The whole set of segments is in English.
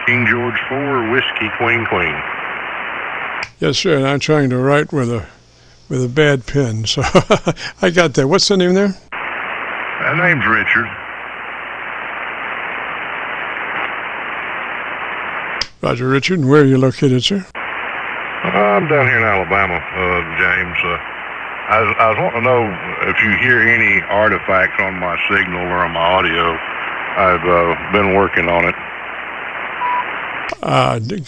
King George 4, Whiskey Queen Queen. Yes, sir, and I'm trying to write with a bad pen, so I got that. What's the name there? My name's Richard. Roger, Richard. And where are you located, sir? I'm down here in Alabama, James. I was wanting to know if you hear any artifacts on my signal or on my audio. I've been working on it.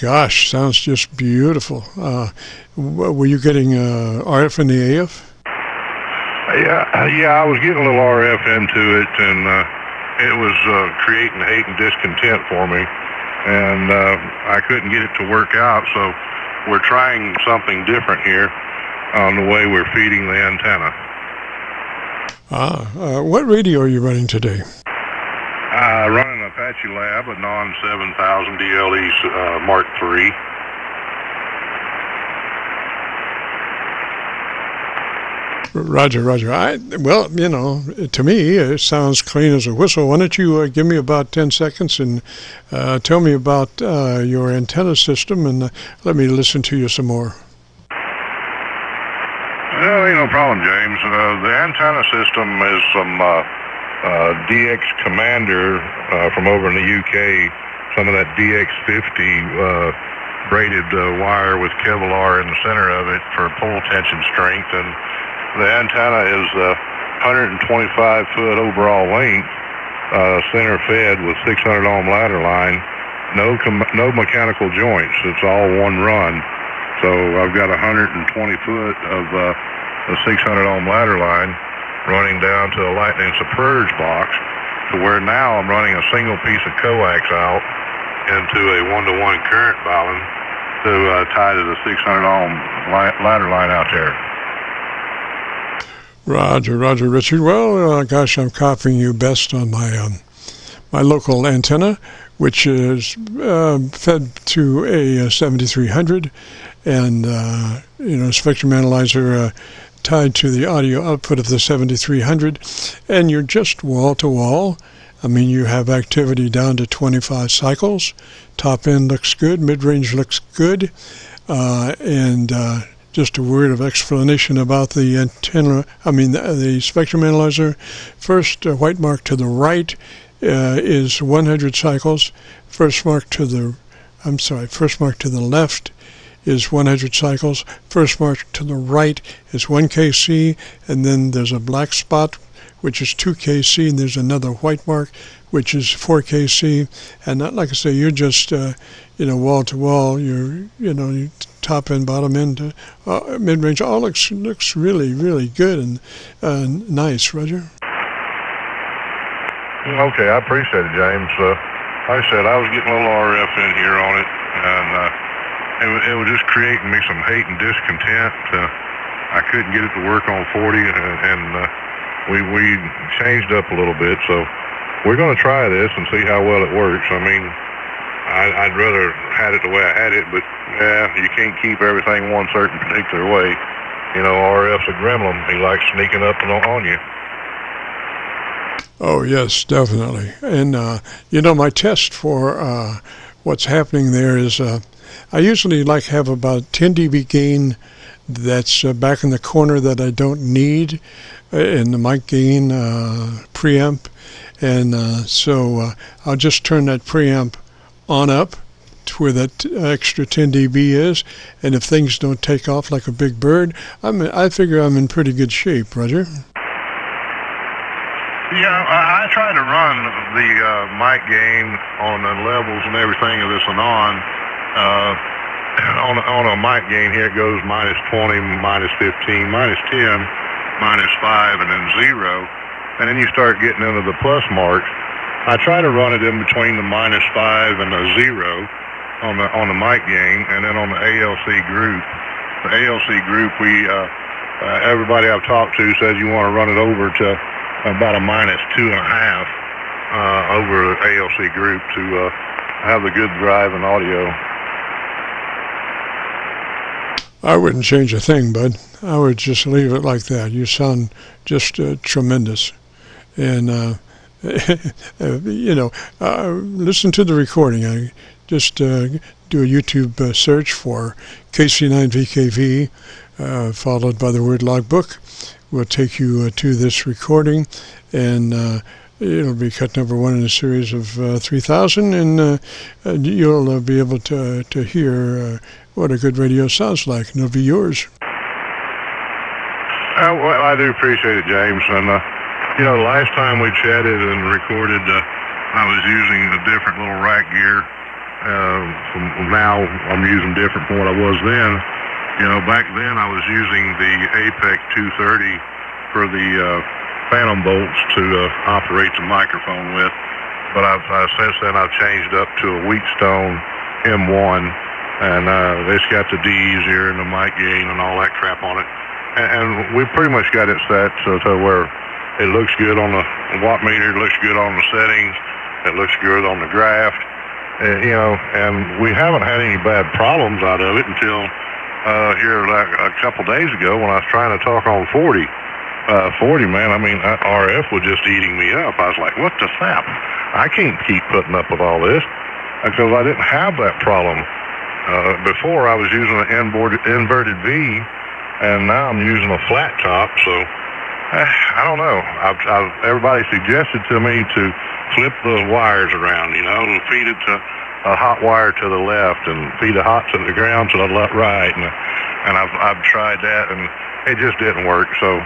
Gosh, sounds just beautiful. Were you getting RF and the AF? Yeah, I was getting a little RF into it, and it was creating hate and discontent for me, and I couldn't get it to work out, so we're trying something different here on the way we're feeding the antenna. What radio are you running today? Running an Apache Lab, a ANON-7000 DLE Mark III. Roger. Well, you know, to me, it sounds clean as a whistle. Why don't you give me about 10 seconds and tell me about your antenna system, and let me listen to you some more. Well, ain't no problem, James. The antenna system is some DX Commander from over in the UK, some of that DX50 braided wire with Kevlar in the center of it for pole tension strength, and the antenna is 125-foot overall length, center fed with 600 ohm ladder line, no mechanical joints. It's all one run. So I've got 120 foot of the 600 ohm ladder line running down to a lightning submerge box, to where now I'm running a single piece of coax out into a 1-to-1 current balance to tie to the 600 ohm ladder line out there. Roger, Richard. Well, gosh, I'm copying you best on my my local antenna, which is fed to a 7300, and spectrum analyzer tied to the audio output of the 7300, and you're just wall to wall. I mean, you have activity down to 25 cycles. Top end looks good, mid range looks good, and just a word of explanation about the antenna, the spectrum analyzer. First, white mark to the right is 100 cycles. First mark to the left is 100 cycles. First mark to the right is 1 kc, and then there's a black spot, which is 2 kc, and there's another white mark, which is 4 kc. And not, like I say, you're just, wall to wall. You top end, bottom end, mid range. All looks really, really good and nice, Roger. Okay, I appreciate it, James. Like I said, I was getting a little RF in here on it, and it was just creating me some hate and discontent. I couldn't get it to work on 40, and we changed up a little bit, so we're going to try this and see how well it works. I mean, I'd rather had it the way I had it, but yeah, you can't keep everything one certain particular way. RF's a gremlin. He likes sneaking up on you. Oh, yes, definitely. And, my test for what's happening there is I usually have about 10 dB gain that's back in the corner that I don't need in the mic gain preamp. And so I'll just turn that preamp on up to where that extra 10 dB is. And if things don't take off like a big bird, I figure I'm in pretty good shape, Roger. Yeah, I try to run the mic gain on the levels and everything of this Anon. On a mic gain here, it goes -20, -15, -10, -5, and then 0. And then you start getting into the plus marks. I try to run it in between the -5 and the 0 on the mic gain, and then on the ALC group. The ALC group, everybody I've talked to says you want to run it over to about a -2.5 over the ALC group to have the good drive and audio. I wouldn't change a thing, bud. I would just leave it like that. You sound just tremendous. And listen to the recording. I just do a YouTube search for KC9VKV, followed by the word logbook. Will take you to this recording, and it'll be cut number 1 in a series of 3,000, and you'll be able to hear what a good radio sounds like, and it'll be yours. Well, I do appreciate it, James. And, last time we chatted and recorded, I was using a different little rack gear. Now I'm using different from what I was then. Back then I was using the Apex 230 for the phantom bolts to operate the microphone with. But since then I've changed up to a Wheatstone M1, and it's got the D-Easier and the mic gain and all that crap on it. And we pretty much got it set to where it looks good on the watt meter, it looks good on the settings, it looks good on the graph, and we haven't had any bad problems out of it until here like a couple days ago when I was trying to talk on 40. 40, man, RF was just eating me up. I was like, what the snap? I can't keep putting up with all this, because I didn't have that problem. Before I was using an inverted V, and now I'm using a flat top, so I don't know. Everybody suggested to me to flip the wires around, and feed it to a hot wire to the left and feed a hot to the ground to the right, and I've tried that, and it just didn't work. So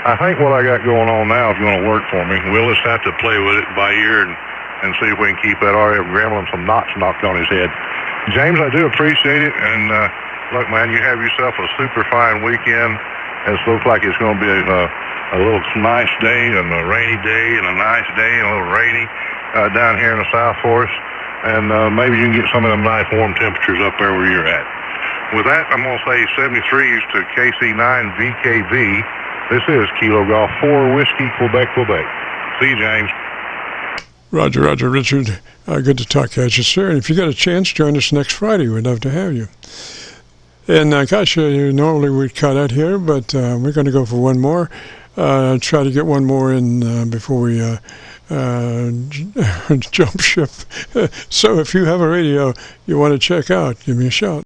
I think what I got going on now is going to work for me. We'll just have to play with it by ear and see if we can keep that RF gremlin some knots knocked on his head. James, I do appreciate it, and look, man, you have yourself a super fine weekend. It looks like it's going to be a little nice day and a rainy day and a nice day and a little rainy down here in the South Forest. And maybe you can get some of them nice warm temperatures up there where you're at. With that, I'm going to say 73s to KC9VKV. This is Kilo Golf 4 Whiskey, Quebec, Quebec. See you, James. Roger, Richard. Good to talk at you, sir. And if you got a chance, join us next Friday. We'd love to have you. And normally we'd cut out here, but we're going to go for one more. Try to get one more in before we jump ship. So if you have a radio you want to check out, give me a shout.